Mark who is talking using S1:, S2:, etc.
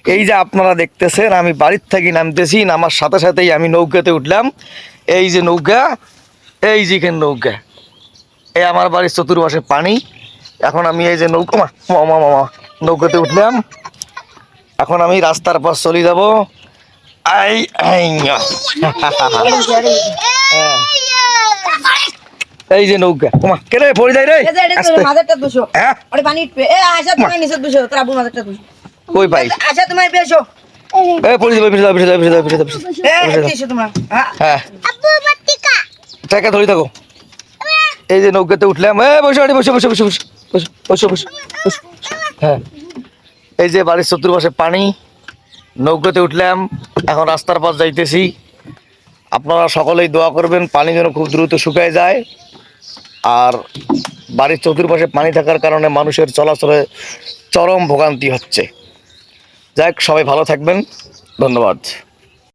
S1: এই যে আপনারা দেখতেছেন আমি বাড়ির থেকে নামতেছি, নামার সাথে সাথেই আমি নৌকাতে উঠলাম। এই যে নৌকা, এই যে এখানে নৌকা, এই আমার বাড়ির চতুর্পাশে পানি। এখন আমি এই যে নৌকাতে উঠলাম। এখন আমি রাস্তার পর চলে যাব। এই যে নৌকা, ওমা কেরে পড়ে যায় রে।
S2: মাঝেরটা দুশো
S1: হ্যাঁ
S2: ওরে পানি উঠবে। এ আশা তোমার নিচে দুশো, তোর আবুর মাঝেরটা দুশো।
S1: কই ভাই?
S2: আশা তোমার বেশো।
S1: এ পড়ে যাবে, পিছে যাবে, পিছে যাবে, পিছে যাবে, পিছে যাবে।
S2: এ তিনশো তোমার।
S1: হ্যাঁ টাকা ধরে থাকো। এই যে নৌকাতে উঠলাম। বসে বসে বসে বসে বসে বসে বসে বসে বসে। হ্যাঁ এই যে বাড়ির চতুর্পাশে পানি, নৌকাতে উঠলাম। এখন রাস্তার পাশ যাইতেছি। আপনারা সকলেই দোয়া করবেন পানি যেন খুব দ্রুত শুকায় যায়। আর বাড়ির চতুর্পাশে পানি থাকার কারণে মানুষের চলাচলে চরম ভোগান্তি হচ্ছে। যাই হোক, সবাই ভালো থাকবেন। ধন্যবাদ।